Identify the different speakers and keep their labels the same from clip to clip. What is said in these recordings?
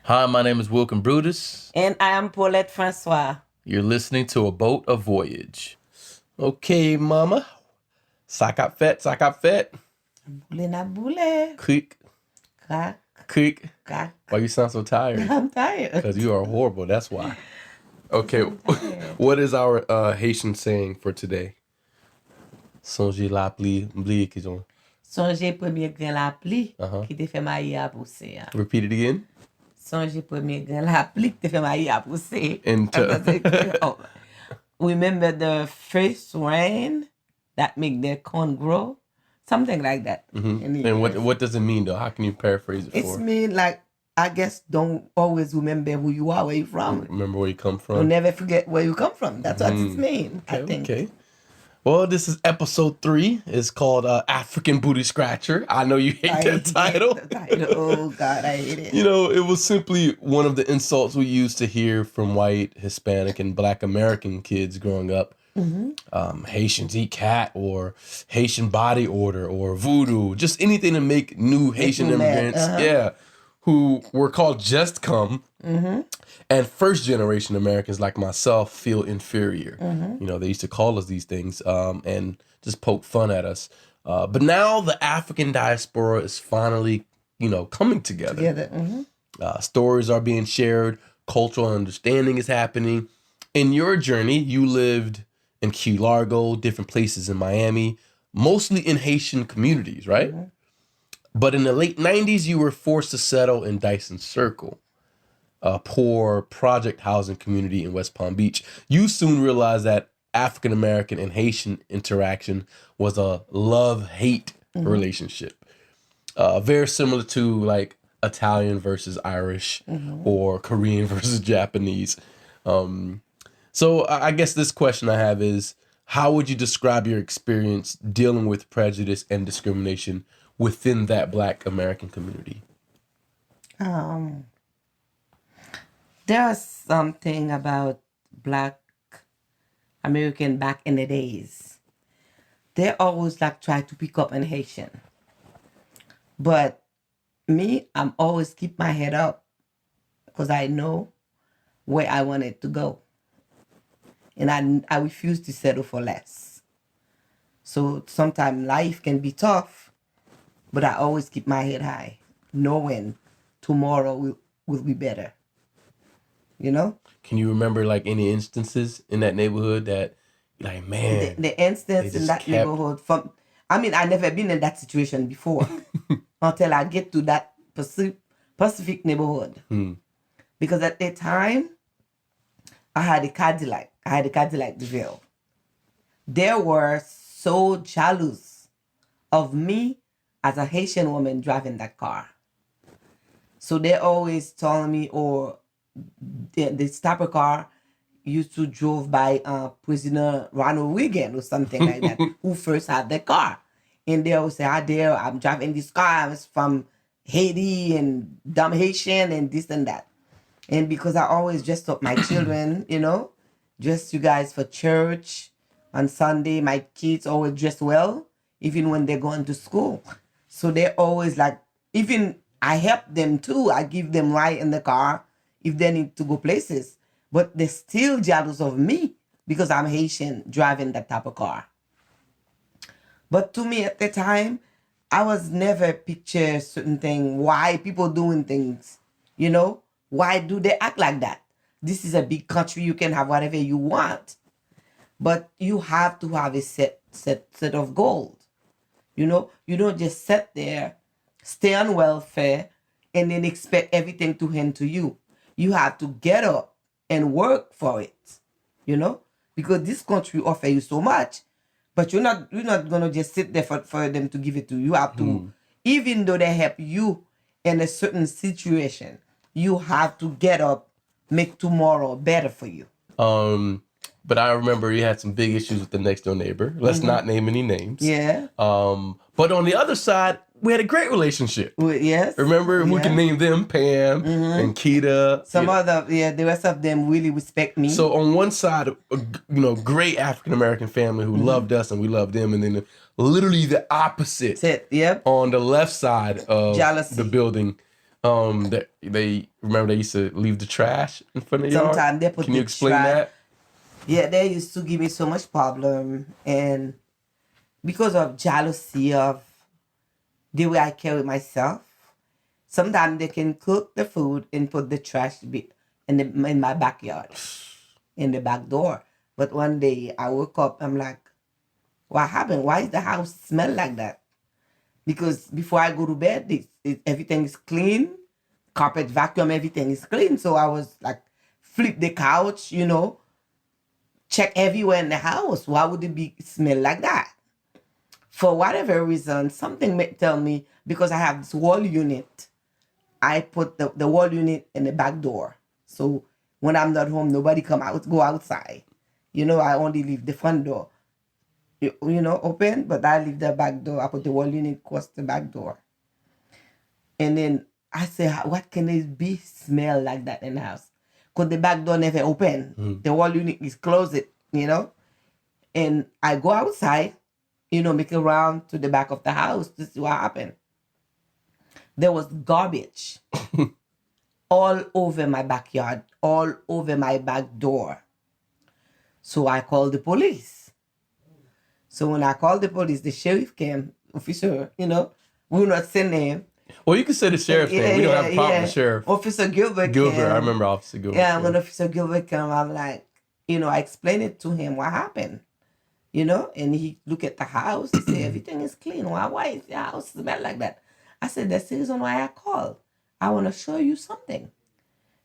Speaker 1: Hi, my name is Wilkin Brutus.
Speaker 2: And I am Paulette Francois.
Speaker 1: You're listening to A Boat, a Voyage. Okay, mama. Sack up fat.
Speaker 2: Boule na boule.
Speaker 1: Click,
Speaker 2: Crack,
Speaker 1: click.
Speaker 2: crack.
Speaker 1: Why you sound so tired?
Speaker 2: I'm tired.
Speaker 1: Because you are horrible, that's why. Okay,
Speaker 2: I'm tired.
Speaker 1: what is our Haitian saying for today? Sonje, lapli, m'bliye ki jon.
Speaker 2: Sonje premier grand lapli
Speaker 1: Uh-huh.
Speaker 2: qui te fait mayi à pousser.
Speaker 1: Repeat it again.
Speaker 2: Sonje premier grand lapli qui te fait mayi à pousser.
Speaker 1: Into
Speaker 2: Oh. Remember the first rain that make the corn grow? Something like that.
Speaker 1: And what does it mean though? How can you paraphrase it
Speaker 2: It's
Speaker 1: for?
Speaker 2: mean like, I guess, don't always remember who you are, where you from.
Speaker 1: Remember where you come
Speaker 2: You'll
Speaker 1: from?
Speaker 2: never forget where you come from. That's what it means, I think.
Speaker 1: Okay. Well, this is episode 3. It's called African Booty Scratcher. I know you hate
Speaker 2: I
Speaker 1: that title.
Speaker 2: hate the title. Oh, God, I hate it.
Speaker 1: You know, it was simply one of the insults we used to hear from white, Hispanic, and Black American kids growing up. Haitians eat cat, or Haitian body order, or voodoo, just anything to make new Haitian
Speaker 2: you mad.
Speaker 1: immigrants, who were called just come, and first generation Americans like myself feel inferior. You know, they used to call us these things and just poke fun at us. But now the African diaspora is finally, coming together. Stories are being shared, cultural understanding is happening. In your journey, you lived in Key Largo, different places in Miami, mostly in Haitian communities, right? But in the late 90s, you were forced to settle in Dyson Circle, a poor project housing community in West Palm Beach. You soon realized that African American and Haitian interaction was a love-hate relationship, very similar to like Italian versus Irish or Korean versus Japanese. So I guess this question I have is, how would you describe your experience dealing with prejudice and discrimination within that Black American community?
Speaker 2: There's something about Black American back in the days. They always like try to pick up an Haitian. But me, I'm always keep my head up because I know where I wanted to go. And I refuse to settle for less. So sometimes life can be tough, but I always keep my head high, knowing tomorrow will be better. You know?
Speaker 1: Can you remember like any instances in that neighborhood that, like, man,
Speaker 2: The instance in that neighborhood, I never been in that situation before until I get to that Pacific neighborhood. Because at the time, I had a Cadillac. I had a Cadillac DeVille. They were so jealous of me as a Haitian woman driving that car. So they always telling me, or this type of car used to drove by President Ronald Reagan or something like that, who first had the car. And they always say, I'm driving this car. I was from Haiti and dumb Haitian and this and that. And because I always dressed up my children, dress you guys for church on Sunday. My kids always dress well, even when they're going to school. So they're always like, even I help them too. I give them ride in the car if they need to go places. But they're still jealous of me because I'm Haitian driving that type of car. But to me at the time, I was never picture certain thing, why people doing things, Why do they act like that? This is a big country. You can have whatever you want. But you have to have a set of goals. You don't just sit there, stay on welfare, and then expect everything to hand to you. You have to get up and work for it, because this country offer you so much. But you're not gonna just sit there for them to give it to you. You have to, even though they help you in a certain situation, you have to get up, make tomorrow better for you.
Speaker 1: But I remember you had some big issues with the next door neighbor. Let's not name any names.
Speaker 2: Yeah.
Speaker 1: But on the other side, we had a great relationship.
Speaker 2: Yes.
Speaker 1: Remember, we can name them Pam and Keita.
Speaker 2: The rest of them really respect me.
Speaker 1: So on one side, great African American family who loved us and we loved them, and then literally the opposite.
Speaker 2: Yep.
Speaker 1: On the left side of
Speaker 2: Jealousy.
Speaker 1: the building, They remember they used to leave the trash in front of the yard.
Speaker 2: Sometimes they put
Speaker 1: Can you
Speaker 2: the
Speaker 1: explain
Speaker 2: trash.
Speaker 1: that?
Speaker 2: Yeah, they used to give me so much problem, and because of jealousy of the way I carry myself, sometimes they can cook the food and put the trash in my backyard, in the back door. But one day I woke up, I'm like, what happened? Why is the house smell like that? Because before I go to bed, everything is clean, carpet vacuum, everything is clean. So I was like, flip the couch, check everywhere in the house. Why would it be smell like that? For whatever reason, something may tell me, because I have this wall unit, I put the wall unit in the back door. So when I'm not home, nobody go outside. I only leave the front door, open, but I leave the back door. I put the wall unit across the back door. And then I say, what can it be smell like that in the house? Because the back door never open. The wall unit is closed, And I go outside, make a round to the back of the house to see what happened. There was garbage all over my backyard, all over my back door. So I called the police. So when I called the police, the sheriff came, officer, we will not say name.
Speaker 1: Well, you can say the sheriff thing. We don't have a problem with the sheriff.
Speaker 2: Officer Gilbert came.
Speaker 1: I remember Officer Gilbert.
Speaker 2: Yeah, when Officer Gilbert came, I'm like, I explained it to him what happened. And he looked at the house. He said, everything is clean. Why is the house smell like that? I said, that's the reason why I called. I want to show you something.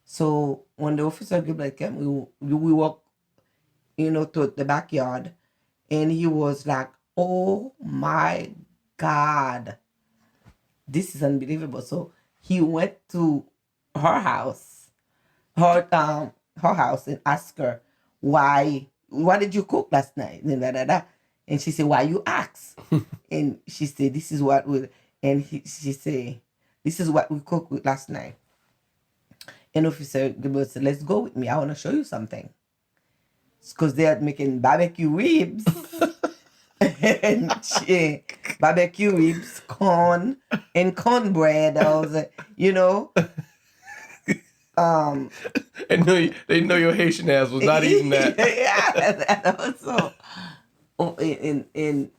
Speaker 2: So when the Officer Gilbert came, we walked, to the backyard. And he was like, oh my God, this is unbelievable. So he went to her house, and asked her, what did you cook last night? And she said, why you ask? And she said, this is what she said, this is what we cooked last night. And Officer Gilbert said, let's go with me. I want to show you something. Because they're making barbecue ribs. And barbecue ribs, corn, and cornbread.
Speaker 1: And they know your Haitian ass was not eating that.
Speaker 2: Yeah, and also,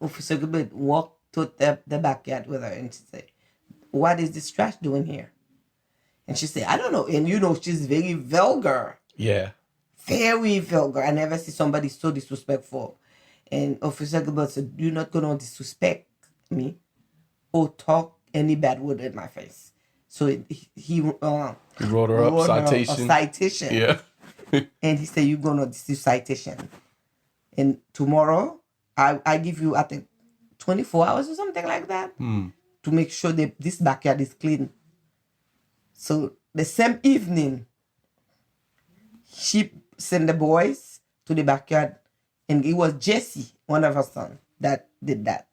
Speaker 2: Officer Gilbert walked to the backyard with her, and she said, what is this trash doing here? And she said, I don't know. And she's very vulgar.
Speaker 1: Yeah.
Speaker 2: Very vulgar. I never see somebody so disrespectful. And Officer Gilbert said, you're not going to disrespect me or talk any bad word in my face. So he
Speaker 1: wrote her up, citation.
Speaker 2: A citation.
Speaker 1: Yeah.
Speaker 2: And he said, you're going to do citation. And tomorrow, I give you, I think, 24 hours or something like that to make sure that this backyard is clean. So the same evening, she sent the boys to the backyard, and it was Jesse, one of her sons, that did that.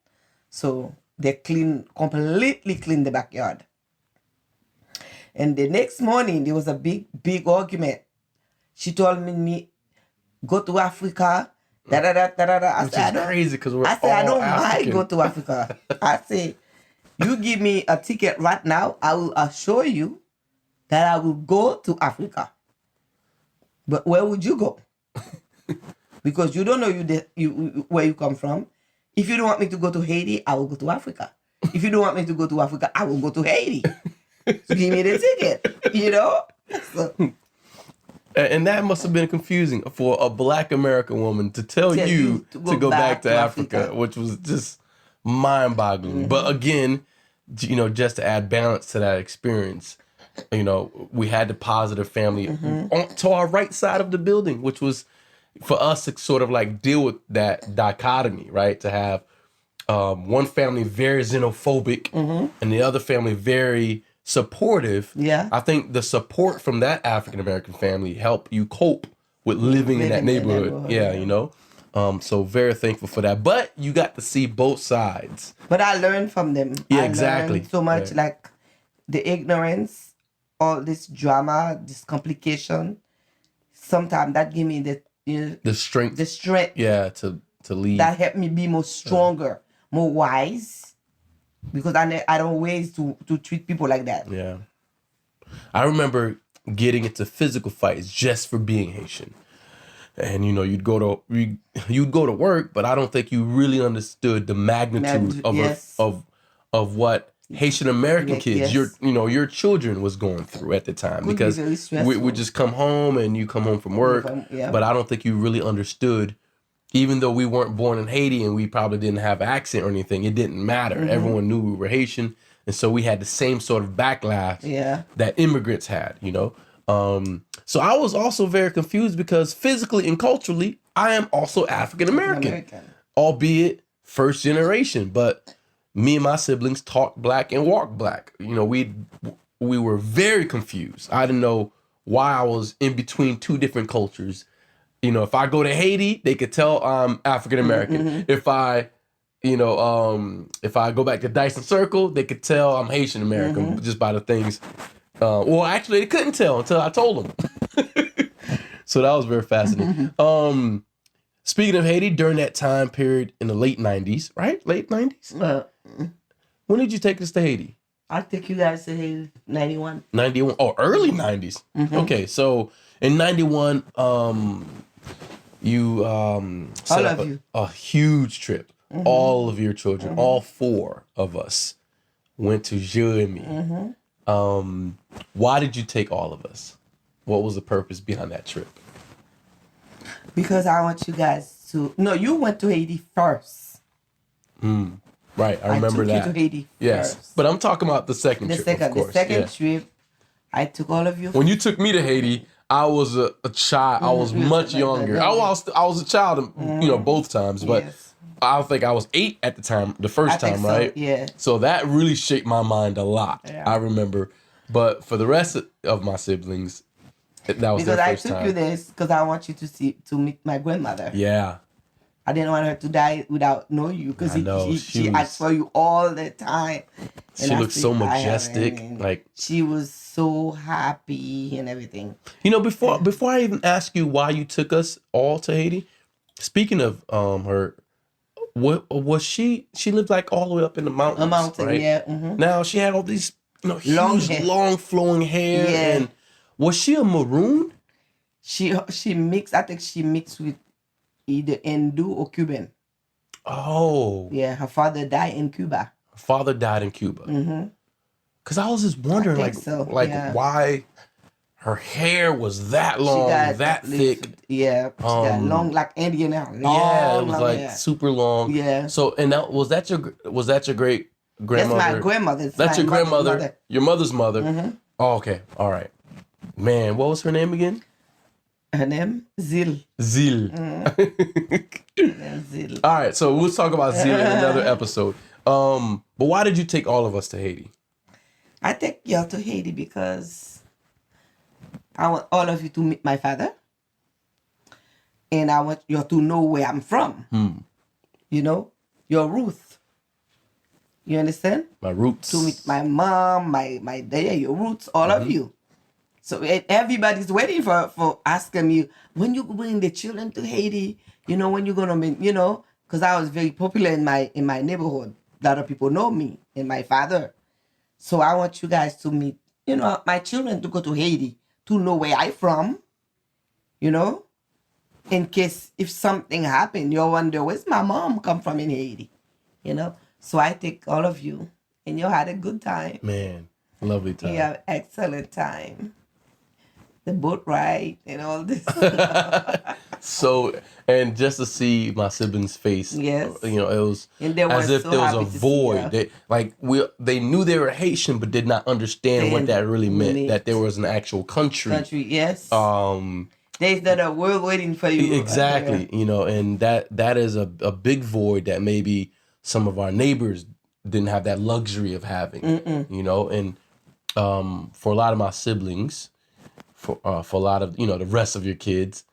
Speaker 2: So they completely cleaned the backyard. And the next morning, there was a big argument. She told me, go to Africa, da-da-da.
Speaker 1: Which is crazy because we're all
Speaker 2: I don't
Speaker 1: African.
Speaker 2: mind go to Africa. I say, you give me a ticket right now, I will assure you that I will go to Africa. But where would you go? Because you don't know where you come from. If you don't want me to go to Haiti, I will go to Africa. If you don't want me to go to Africa, I will go to Haiti. So give me the ticket, So,
Speaker 1: and that must have been confusing for a Black American woman to tell you to go back to Africa, which was just mind-boggling. Mm-hmm. But again, just to add balance to that experience, we had the positive family to our right side of the building, which was for us to sort of like deal with that dichotomy, right? To have one family very xenophobic and the other family very supportive.
Speaker 2: Yeah.
Speaker 1: I think the support from that African American family helped you cope with living in that neighborhood. Yeah. So very thankful for that. But you got to see both sides.
Speaker 2: But I learned from them.
Speaker 1: Yeah,
Speaker 2: I
Speaker 1: exactly.
Speaker 2: learned so much, like the ignorance, all this drama, this complication. Sometimes that gave me
Speaker 1: the strength.
Speaker 2: The strength.
Speaker 1: Yeah, to lead.
Speaker 2: That helped me be more stronger, more wise. Because I don't ways to treat people like that.
Speaker 1: Yeah. I remember getting into physical fights just for being Haitian. And you'd go to work, but I don't think you really understood the magnitude of what Haitian American kids, your children was going through at the time.
Speaker 2: Could
Speaker 1: because
Speaker 2: be very stressful.
Speaker 1: we would just come home and you come home from work, but I don't think you really understood. Even though we weren't born in Haiti and we probably didn't have an accent or anything, it didn't matter. Mm-hmm. Everyone knew we were Haitian, and so we had the same sort of backlash that immigrants had. So I was also very confused because physically and culturally, I am also African American, albeit first generation. But me and my siblings talk black and walk black. We were very confused. I didn't know why I was in between two different cultures. If I go to Haiti, they could tell I'm African American. Mm-hmm. If I go back to Dyson Circle, they could tell I'm Haitian American just by the things. Well, actually, they couldn't tell until I told them. So that was very fascinating. Speaking of Haiti, during that time period in the late 90s, right? Late 90s? When did you take us to Haiti?
Speaker 2: I take you guys to Haiti 91.
Speaker 1: 91? Oh, early 90s. Mm-hmm. Okay, so in 91, you set up a huge trip. Mm-hmm. All of your children, all four of us, went to Jérémie. Mm-hmm. Why did you take all of us? What was the purpose behind that trip?
Speaker 2: Because I want you guys to... No, you went to Haiti first.
Speaker 1: Right, I remember that.
Speaker 2: I took you to Haiti first.
Speaker 1: But I'm talking about the second trip, of course.
Speaker 2: The second trip, I took all of you...
Speaker 1: When you took me to Haiti, I was a child. I was much younger. I was a child, both times. But I think I was 8 at the time, the first time, right?
Speaker 2: So, yeah.
Speaker 1: So that really shaped my mind a lot. Yeah. I remember. But for the rest of my siblings, that was their first time.
Speaker 2: Because I took you there because I want you to meet my grandmother.
Speaker 1: Yeah.
Speaker 2: I didn't want her to die without knowing you because she asked for you all the time.
Speaker 1: She looked so majestic.
Speaker 2: She was so happy and everything.
Speaker 1: Before I even ask you why you took us all to Haiti, speaking of her, what was she lived like all the way up in the mountains?
Speaker 2: A mountain,
Speaker 1: right?
Speaker 2: yeah. Mm-hmm.
Speaker 1: Now she had all these long flowing hair. Yeah. And was she a maroon?
Speaker 2: She mixed. I think she mixed with either Hindu or Cuban.
Speaker 1: Oh.
Speaker 2: Yeah, her father died in Cuba.
Speaker 1: Mm-hmm. Because I was just wondering, why her hair was that long, that thick.
Speaker 2: Yeah, she got long, like Indian hair.
Speaker 1: It was like super long.
Speaker 2: Yeah.
Speaker 1: So, and was that your great grandmother?
Speaker 2: That's my grandmother.
Speaker 1: That's your grandmother. Your mother's mother. Mm-hmm. Oh, okay. All right. Man, what was her name again?
Speaker 2: Her name? Zil.
Speaker 1: Zil.
Speaker 2: Zil.
Speaker 1: All right, so we'll talk about Zil in another episode. But why did you take all of us to Haiti?
Speaker 2: I take y'all to Haiti because I want all of you to meet my father. And I want you to know where I'm from. Your roots. You understand?
Speaker 1: My roots.
Speaker 2: To meet my mom, my dad, your roots, all of you. So everybody's waiting for asking me, when you bring the children to Haiti, when you're going to, because I was very popular in my neighborhood. A lot of people know me and my father. So I want you guys to meet, my children to go to Haiti, to know where I'm from, in case if something happened, you'll wonder, where's my mom come from in Haiti, So I take all of you and you had a good time.
Speaker 1: Man, lovely time.
Speaker 2: You have excellent time. The boat ride and all this.
Speaker 1: So, and just to see my siblings' face, it was as if there was a void. They knew they were Haitian, but did not understand what that really meant. That there was an actual country.
Speaker 2: Yes. There's that a world waiting for you.
Speaker 1: Exactly. And that is a big void that maybe some of our neighbors didn't have that luxury of having. And for a lot of my siblings. For a lot of the rest of your kids,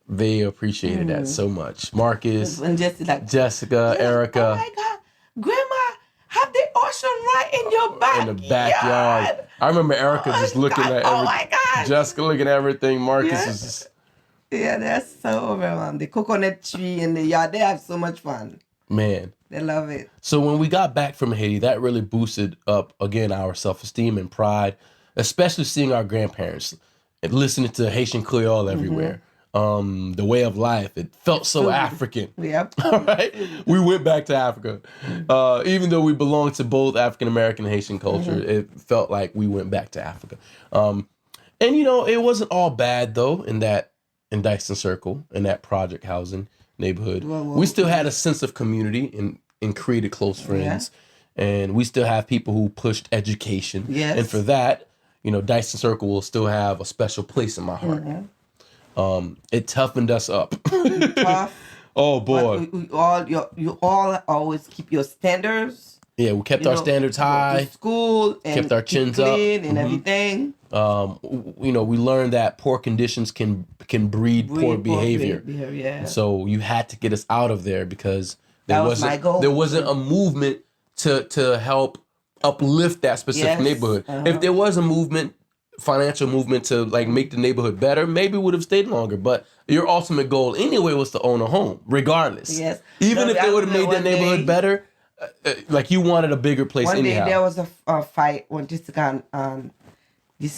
Speaker 1: they appreciated that so much. Marcus,
Speaker 2: and
Speaker 1: Jessica, Erica.
Speaker 2: Oh my God, Grandma, have the ocean right in your backyard.
Speaker 1: In the backyard. I remember Erica just looking at everything.
Speaker 2: Oh my God.
Speaker 1: Jessica looking at everything. Marcus is just.
Speaker 2: Yeah, that's so overwhelmed. The coconut tree in the yard, they have so much fun.
Speaker 1: Man.
Speaker 2: They love it.
Speaker 1: So when we got back from Haiti, that really boosted up again our self-esteem and pride. especially seeing our grandparents and listening to Haitian Creole everywhere. The way of life, it felt so African.
Speaker 2: Yep.
Speaker 1: All right. We went back to Africa. Even though we belong to both African American and Haitian culture, it felt like we went back to Africa. And it wasn't all bad though in Dyson Circle, in that project housing neighborhood. We still had a sense of community and created close friends. And we still have people who pushed education.
Speaker 2: Yes.
Speaker 1: And for that, Dyson Circle will still have a special place in my heart. It toughened us up.
Speaker 2: Tough.
Speaker 1: Oh boy.
Speaker 2: You all always keep your standards.
Speaker 1: Yeah, we kept our standards high.
Speaker 2: To school and
Speaker 1: kept our chins
Speaker 2: clean
Speaker 1: up
Speaker 2: and everything.
Speaker 1: We learned that poor conditions can breed poor behavior.
Speaker 2: Yeah.
Speaker 1: So you had to get us out of there because there wasn't a movement to help uplift that specific neighborhood. If there was a financial movement to make the neighborhood better, maybe we would have stayed longer. But your ultimate goal anyway was to own a home, regardless.
Speaker 2: Yes.
Speaker 1: Even if they would have made that neighborhood better, you wanted a bigger place anyhow.
Speaker 2: One day there was a fight when this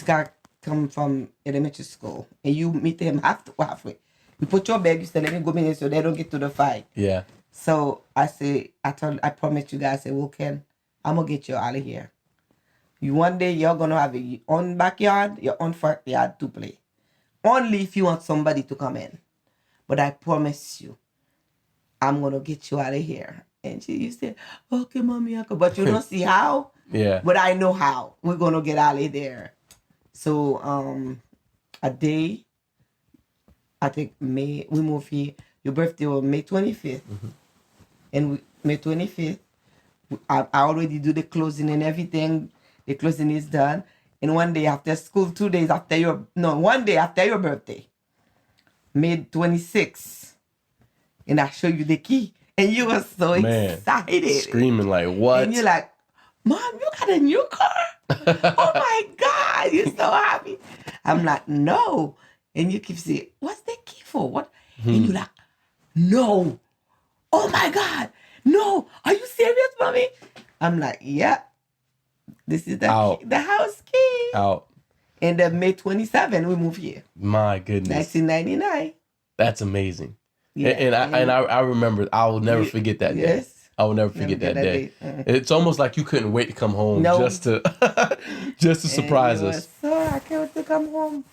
Speaker 2: guy come from elementary school and you meet him halfway. You put your bag, you say, let me go in so they don't get to the fight.
Speaker 1: Yeah.
Speaker 2: So I promise you guys, I say, well, Ken, I'm going to get you out of here. One day you're going to have your own backyard, your own front yard to play. Only if you want somebody to come in. But I promise you, I'm going to get you out of here. And you say, okay, mommy, but you don't see how?
Speaker 1: Yeah.
Speaker 2: But I know how. We're going to get out of there. So a day, I think we moved here. Your birthday was May 25th. And May 25th, I already do the closing and everything. The closing is done. And one day after school, 2 days after one day after your birthday, May 26th, and I show you the key. And you were so excited.
Speaker 1: Screaming like, what?
Speaker 2: And you're like, Mom, you got a new car? Oh my God, you're so happy. I'm like, no. And you keep saying, what's the key for? What? And you're like, no. Oh my God, no. Are you serious, mommy? I'm like, yeah. This is the house key.
Speaker 1: Out.
Speaker 2: And then May 27, we moved here.
Speaker 1: My goodness.
Speaker 2: 1999.
Speaker 1: That's amazing. Yeah. And I remember, I will never forget that day.
Speaker 2: Yes.
Speaker 1: I will never forget that day. It's almost like you couldn't wait to come home just to surprise us.
Speaker 2: I can't wait to come home.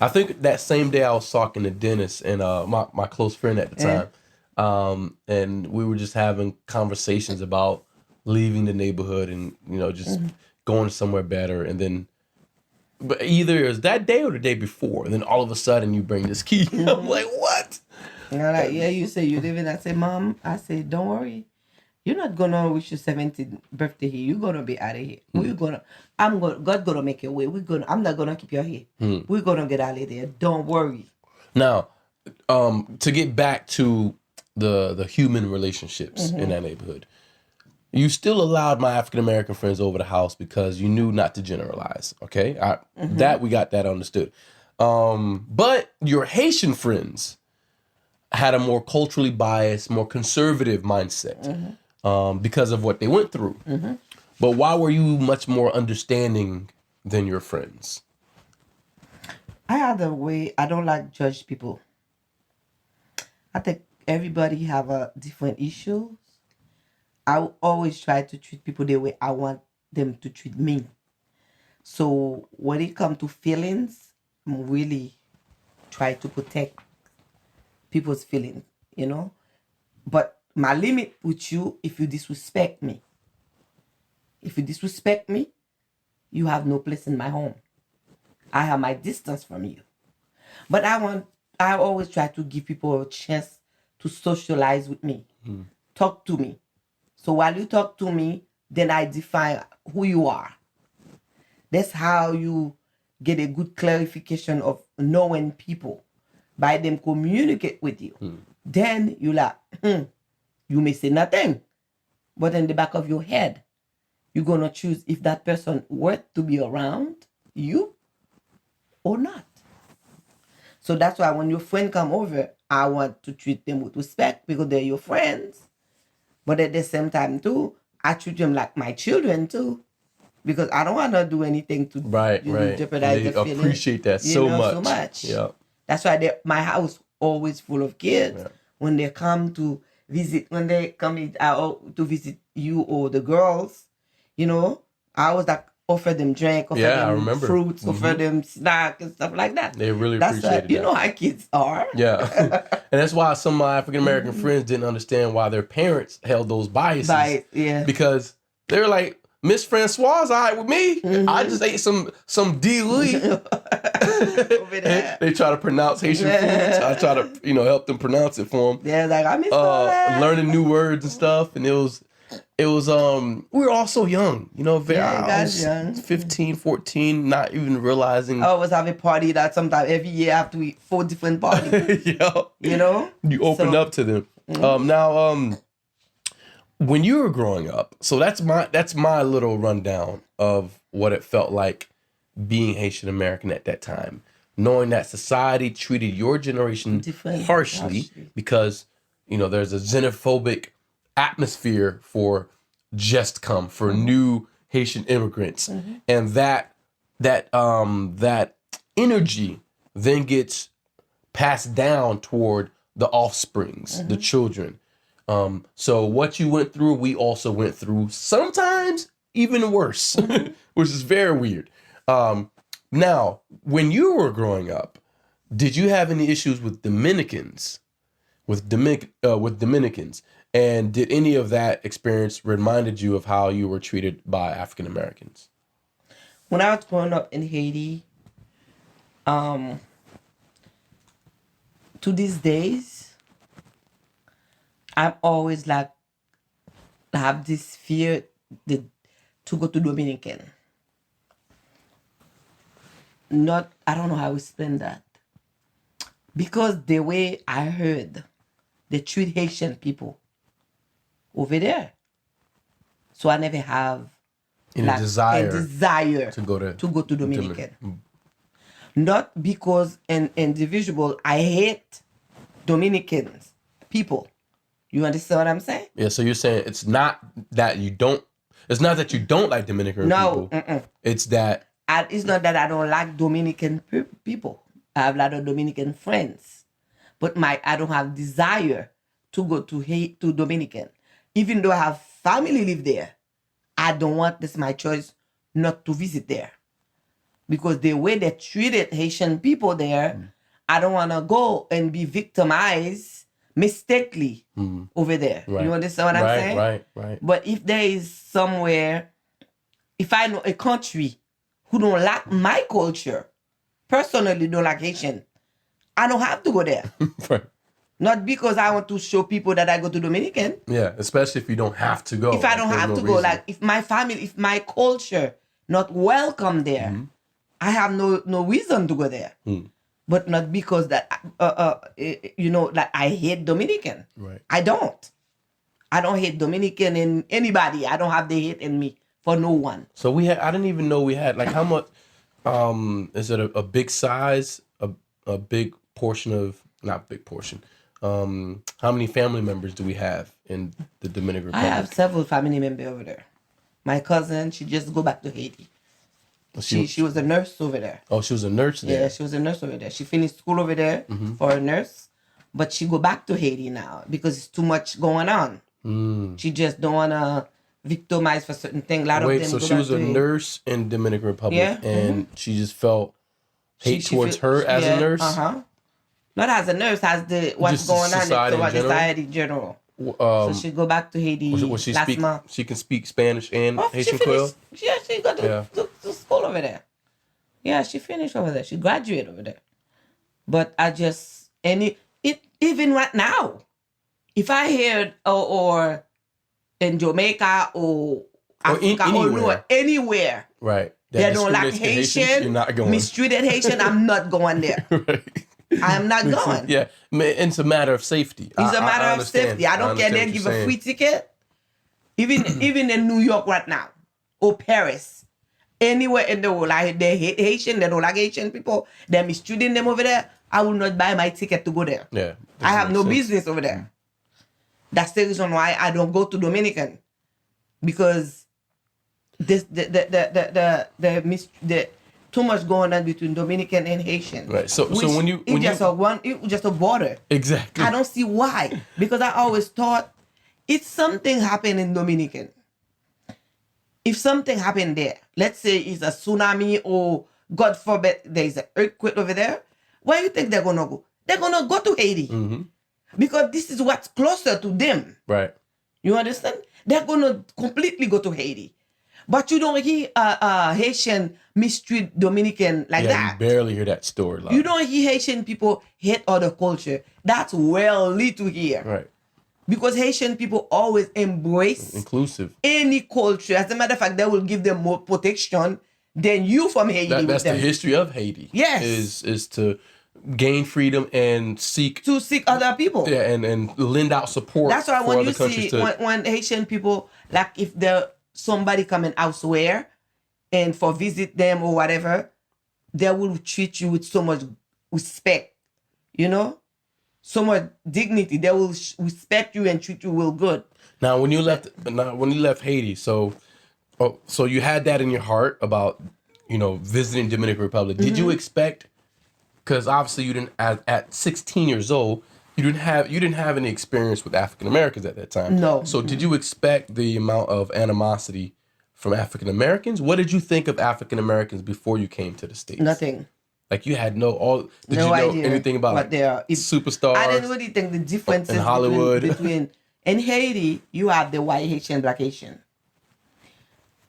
Speaker 1: I think that same day I was talking to Dennis and my close friend at the time. And we were just having conversations about leaving the neighborhood and, just going somewhere better. And then, but either it was that day or the day before. And then all of a sudden you bring this key. I'm like, what?
Speaker 2: And I'm like, yeah, you say you live in. I say, Mom, don't worry. You're not going to reach your 17th birthday here. You're going to be out of here. God's going to make a way. I'm not going to keep you here. We're going to get out of there. Don't worry.
Speaker 1: Now, to get back to the human relationships in that neighborhood, you still allowed my African American friends over the house because you knew not to generalize. Okay, that we got that understood. But your Haitian friends had a more culturally biased, more conservative mindset because of what they went through. But why were you much more understanding than your friends?
Speaker 2: I had a way. I don't like judge people. I think everybody have a different issues. I always try to treat people the way I want them to treat me. So when it comes to feelings, I'm really try to protect people's feelings, But my limit with you, if you disrespect me. If you disrespect me, you have no place in my home. I have my distance from you. But I always try to give people a chance to socialize with me. Talk to me. So while you talk to me, then I define who you are. That's how you get a good clarification of knowing people. By them communicate with you. Then you like, you may say nothing. But in the back of your head, you're going to choose if that person worth to be around you or not. So that's why when your friend come over, I want to treat them with respect because they're your friends. But at the same time, too, I treat them like my children, too. because I don't want to do anything to jeopardize the feeling.
Speaker 1: Appreciate that so much. Yeah.
Speaker 2: That's why my house always full of kids when they come to visit. When they come out to visit you or the girls, I always like offer them drink, offer them fruits, offer them snack and stuff like that.
Speaker 1: They really appreciate it.
Speaker 2: You know how kids are.
Speaker 1: Yeah. And that's why some of my African American friends didn't understand why their parents held those biases. Because they were like, Miss Francois, all right with me. I just ate some D-Lee. They try to pronounce Haitian foods. I try to, help them pronounce it for them.
Speaker 2: Yeah, like I miss
Speaker 1: learning new words and stuff. And it was we were all so young, I was young. 15, 14, not even realizing.
Speaker 2: I was having a party that sometimes every year I have to eat 4 different parties.
Speaker 1: You opened up to them. Now, when you were growing up, so that's my little rundown of what it felt like being Haitian American at that time, knowing that society treated your generation harshly because there's a xenophobic atmosphere for for new Haitian immigrants, and that energy then gets passed down toward the offsprings, the children. So what you went through, we also went through, sometimes even worse, which is very weird. Now, when you were growing up, did you have any issues with Dominicans? And did any of that experience reminded you of how you were treated by African Americans?
Speaker 2: When I was growing up in Haiti, to these days, I'm always like, I have this fear to go to Dominican. I don't know how to explain that. Because the way I heard, they treat Haitian people over there. So I never have
Speaker 1: a desire
Speaker 2: to go to Dominican. Not because an individual, I hate Dominicans people. You understand what I'm saying?
Speaker 1: Yeah, so you're saying it's not that you don't like Dominican people. No. It's that
Speaker 2: it's not that I don't like Dominican people. I have a lot of Dominican friends. But I don't have desire to go to Dominican. Even though I have family live there, I don't want this my choice not to visit there. Because the way they treated Haitian people there, I don't want to go and be victimized mistakenly over there. Right. You understand what I'm saying? Right. But if there is somewhere, if I know a country who don't like my culture, personally don't like Haitian, I don't have to go there. Right. Not because I want to show people that I go to Dominican.
Speaker 1: Yeah, especially if you don't have to go.
Speaker 2: If I don't have to go, like if my family, if my culture not welcome there, I have no reason to go there. But not because that, that I hate Dominican. Right. I don't hate Dominican in anybody. I don't have the hate in me for no one.
Speaker 1: So I didn't even know we had, like, how much, is it a big size, a big portion of, not big portion, how many family members do we have in the Dominican Republic?
Speaker 2: I have several family members over there. My cousin, she just go back to Haiti. She was a nurse over there.
Speaker 1: Oh, she was a nurse there?
Speaker 2: Yeah, she was a nurse over there. She finished school over there for a nurse, but she go back to Haiti now because it's too much going on. She just don't want to victimize for certain things. A lot of them
Speaker 1: so she was a nurse in Dominican Republic, and she just felt hate towards her as a nurse?
Speaker 2: Not as a nurse, as what's just going on in society in general. So she go back to Haiti last month.
Speaker 1: She can speak Spanish and Haitian Creole?
Speaker 2: Yeah, she got to school over there. Yeah, she finished over there. She graduated over there. But I just, even right now, if I heard or in Jamaica or Africa or anywhere,
Speaker 1: right,
Speaker 2: they don't like Haitian, mistreated Haitian, I'm not going there. Right. I'm not going.
Speaker 1: Yeah, it's a matter of safety.
Speaker 2: It's a matter of safety. I don't care. They give a free ticket. Even in New York right now, or Paris, anywhere in the world, they hate Haitian. They don't like Haitian people. They're mistreating them over there. I will not buy my ticket to go there.
Speaker 1: Yeah,
Speaker 2: I have no business over there. That's the reason why I don't go to Dominican, because this the too much going on between Dominican and Haitian.
Speaker 1: Right. So when you
Speaker 2: it's just a border.
Speaker 1: Exactly.
Speaker 2: I don't see why, because I always thought if something happened in Dominican, if something happened there, let's say it's a tsunami or God forbid there is an earthquake over there, where do you think they're gonna go? They're gonna go to Haiti because this is what's closer to them.
Speaker 1: Right.
Speaker 2: You understand? They're gonna completely go to Haiti. But you don't hear Haitian mistreat Dominican like that.
Speaker 1: You barely hear that story.
Speaker 2: You don't hear Haitian people hate other culture. That's rarely to hear.
Speaker 1: Right.
Speaker 2: Because Haitian people always embrace
Speaker 1: inclusive
Speaker 2: any culture. As a matter of fact, they will give them more protection than you from Haiti.
Speaker 1: That's the history of Haiti.
Speaker 2: Yes.
Speaker 1: Is to gain freedom and seek
Speaker 2: other people.
Speaker 1: Yeah, and lend out support.
Speaker 2: That's why
Speaker 1: for
Speaker 2: when
Speaker 1: other
Speaker 2: you see when Haitian people, like if somebody coming elsewhere and for visit them or whatever, they will treat you with so much respect, so much dignity. They will respect you and treat you real good.
Speaker 1: Now, when you left Haiti, so you had that in your heart about visiting Dominican Republic. Did you expect? Because obviously you didn't at 16 years old. You didn't have any experience with African Americans at that time.
Speaker 2: No.
Speaker 1: So did you expect the amount of animosity from African Americans? What did you think of African Americans before you came to the States?
Speaker 2: Nothing.
Speaker 1: Like you had no
Speaker 2: idea
Speaker 1: anything about
Speaker 2: what they are?
Speaker 1: Superstars?
Speaker 2: I didn't really think the differences
Speaker 1: in Hollywood.
Speaker 2: between in Haiti, you have the white Haitian, black Haitian.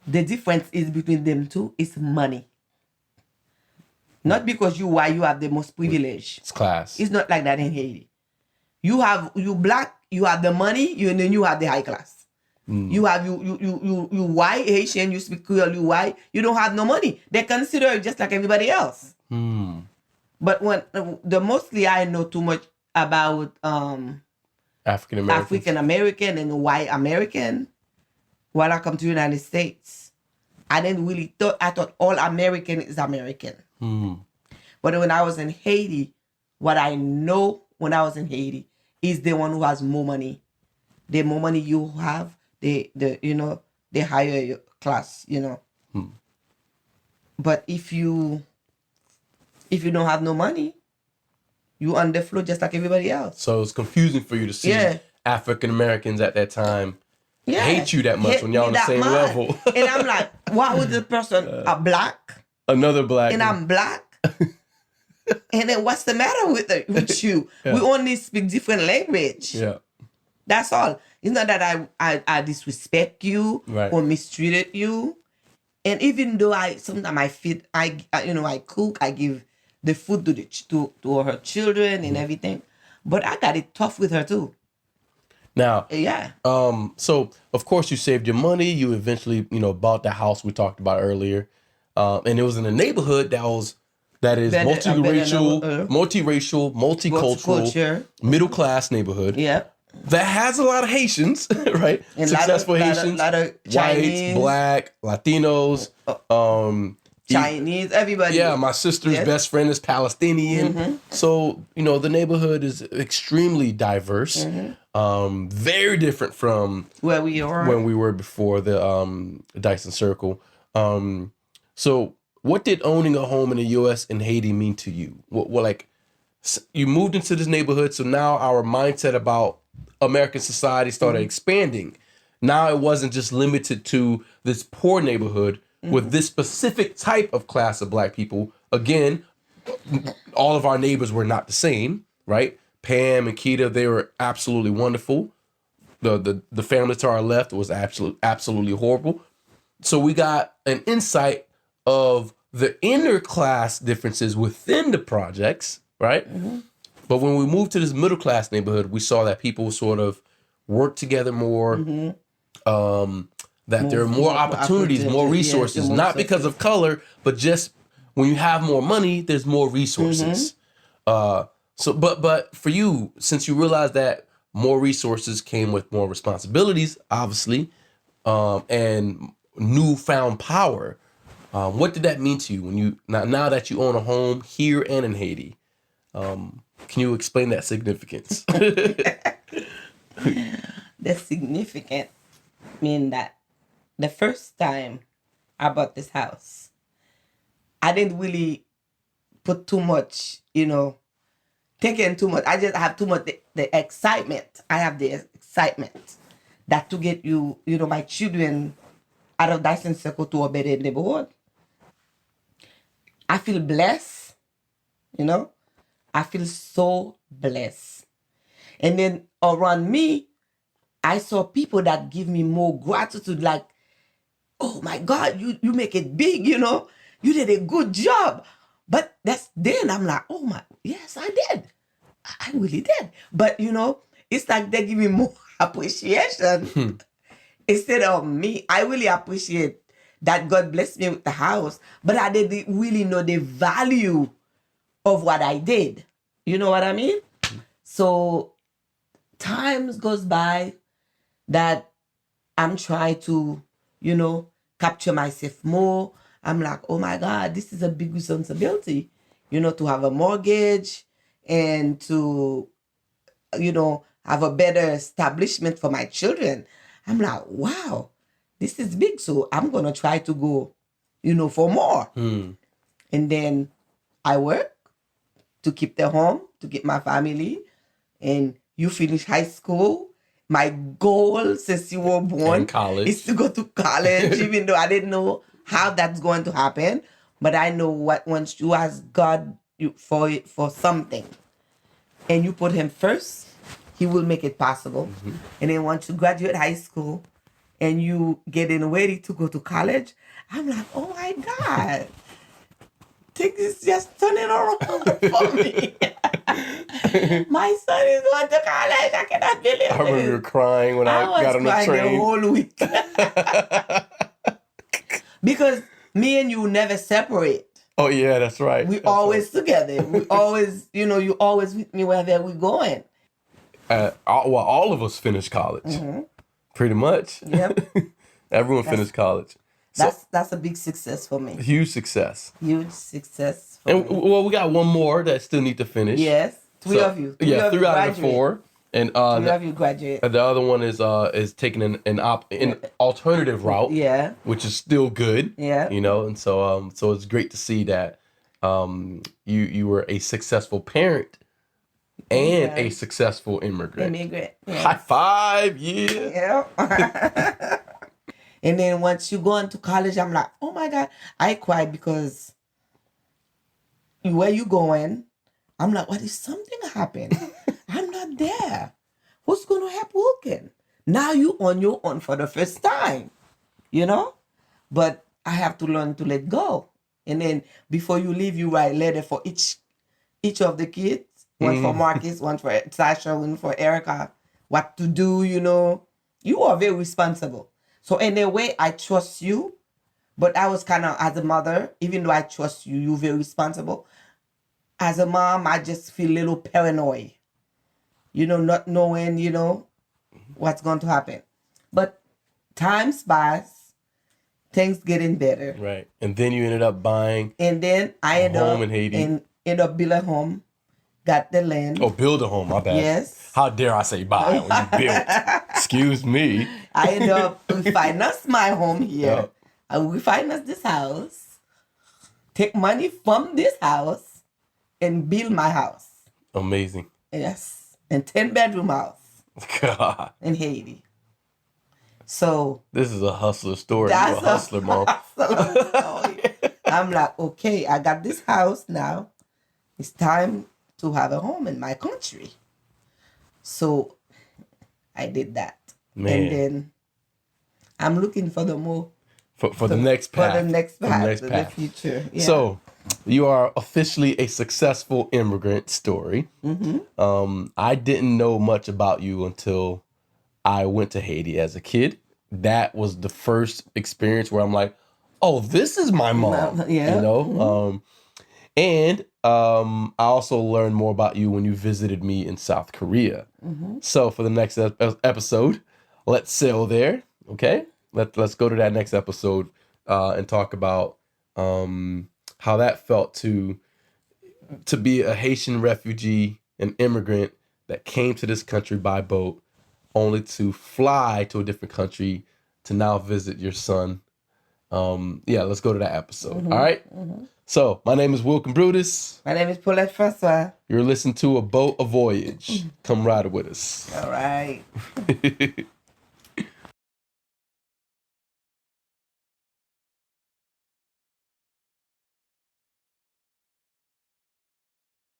Speaker 2: The difference is between them two is money. Not because you have the most privilege.
Speaker 1: It's class.
Speaker 2: It's not like that in Haiti. You black, you have the money, and then you have the high class. You have you white Haitian, you speak Creole, you white, you don't have no money. They consider you just like everybody else. But when the mostly I know too much about African American and white American when I come to the United States. I didn't really I thought all American is American. But when I was in Haiti, what I know when I was in Haiti is the one who has more money. The more money you have, the higher your class, But if you don't have no money, you on the floor just like everybody else.
Speaker 1: So it's confusing for you to see African Americans at that time hate you that much when y'all on the same level.
Speaker 2: And I'm like, why would this person a black?
Speaker 1: Another black.
Speaker 2: And I'm black. And then what's the matter with you? Yeah. We only speak different language.
Speaker 1: Yeah.
Speaker 2: That's all. It's not that I disrespect you or mistreated you. And even though sometimes I feed, I cook, I give the food to her children and everything. But I got it tough with her too.
Speaker 1: Now,
Speaker 2: yeah.
Speaker 1: So of course you saved your money. You eventually, bought the house we talked about earlier, and it was in a neighborhood that is multiracial, multicultural, middle class neighborhood.
Speaker 2: Yeah.
Speaker 1: That has a lot of Haitians, right?
Speaker 2: And
Speaker 1: Successful Haitians,
Speaker 2: lot of Chinese,
Speaker 1: whites, black, Latinos,
Speaker 2: Chinese, everybody.
Speaker 1: Yeah, my sister's best friend is Palestinian. Mm-hmm. So, the neighborhood is extremely diverse. Mm-hmm. Very different from
Speaker 2: where we are
Speaker 1: when we were before the Dyson Circle. So what did owning a home in the U.S. and Haiti mean to you? What you moved into this neighborhood, so now our mindset about American society started expanding. Now it wasn't just limited to this poor neighborhood with this specific type of class of black people. Again, all of our neighbors were not the same, right? Pam and Keita, they were absolutely wonderful. The family to our left was absolutely horrible. So we got an insight of the inner class differences within the projects, right? Mm-hmm. But when we moved to this middle class neighborhood, we saw that people sort of work together more, that there are more opportunities, more resources, not because of color, but just when you have more money, there's more resources. But for you, since you realized that more resources came with more responsibilities, obviously, and newfound power, what did that mean to you when you now that you own a home here and in Haiti? Can you explain that significance?
Speaker 2: The significant mean that the first time I bought this house. I didn't really put too much, thinking too much. I just have too much the excitement. I have the excitement that to get my children out of that circle to a better neighborhood. I feel blessed, I feel so blessed. And then around me, I saw people that give me more gratitude, like, oh my God, you make it big, you did a good job. But then I'm like, oh my, yes, I did. I really did. But it's like they give me more appreciation instead of me. I really appreciate that God blessed me with the house, but I didn't really know the value of what I did. You know what I mean? So times goes by that I'm trying to, capture myself more. I'm like, oh my God, this is a big responsibility, to have a mortgage and to, have a better establishment for my children. I'm like, wow, this is big. So I'm going to try to go, for more. And then I work to keep the home, to keep my family. And you finish high school. My goal since you were born is to go to college, even though I didn't know how that's going to happen. But I know what once you ask God for something and you put him first, he will make it possible. Mm-hmm. And then once you graduate high school and you getting ready to go to college, I'm like, oh my God, things is just turning around for me. My son is going to college. I cannot believe it.
Speaker 1: I remember you were crying when I got on the train.
Speaker 2: I was crying the whole week. Because me and you never separate.
Speaker 1: Oh, yeah, that's right.
Speaker 2: We always together. We always, you always with me wherever we're going.
Speaker 1: All of us finished college. Mm-hmm. Pretty much.
Speaker 2: Yep.
Speaker 1: Everyone finished college.
Speaker 2: That's a big success for me.
Speaker 1: Huge success.
Speaker 2: Huge success for me.
Speaker 1: Well, we got one more that still need to finish.
Speaker 2: Yes. Three of you.
Speaker 1: Three out of the four. And
Speaker 2: three of you graduate.
Speaker 1: The other one is taking an alternative route.
Speaker 2: Yeah.
Speaker 1: Which is still good.
Speaker 2: Yeah.
Speaker 1: And so it's great to see that you were a successful parent and a successful immigrant.
Speaker 2: Yes.
Speaker 1: High five, yeah.
Speaker 2: Yeah. And then once you go into college, I'm like, oh my God. I cried because where you going? I'm like, what if something happened? I'm not there. Who's going to help working? Now you on your own for the first time, But I have to learn to let go. And then before you leave, you write letter for each of the kids. One for Marcus, one for Sasha, one for Erica. What to do, You are very responsible. So in a way, I trust you. But I was kind of, as a mother, even though I trust you, you're very responsible. As a mom, I just feel a little paranoid. Not knowing, what's going to happen. But times pass, things getting better.
Speaker 1: Right. And then you ended up buying
Speaker 2: and then I ended
Speaker 1: home in Haiti.
Speaker 2: And end up build a home, got the land.
Speaker 1: Oh, build a home, my bad.
Speaker 2: Yes.
Speaker 1: How dare I say buy when you built? Excuse me.
Speaker 2: I ended up refinance my home here. Yep. I refinance this house, take money from this house, and build my house.
Speaker 1: Amazing.
Speaker 2: Yes. And 10-bedroom house.
Speaker 1: God.
Speaker 2: In Haiti. So.
Speaker 1: This is a hustler story. You're a hustler, Mom.
Speaker 2: I'm like, okay, I got this house now. It's time to have a home in my country. So I did that. Man. And then I'm looking for the more.
Speaker 1: For the next path.
Speaker 2: For the next path. The future. Yeah.
Speaker 1: So you are officially a successful immigrant story. Mm-hmm. I didn't know much about you until I went to Haiti as a kid. That was the first experience where I'm like, oh, this is my mom.
Speaker 2: Yeah.
Speaker 1: Mm-hmm. And I also learned more about you when you visited me in South Korea. Mm-hmm. So for the next episode, let's sail there. Okay. Let's go to that next episode and talk about how that felt to be a Haitian refugee, an immigrant that came to this country by boat, only to fly to a different country to now visit your son Yeah, let's go to that episode. All right. So my name is Wilkin Brutus.
Speaker 2: My name is Paulette Francois.
Speaker 1: You're listening to A Boat, A Voyage. Come ride with us.
Speaker 2: All right.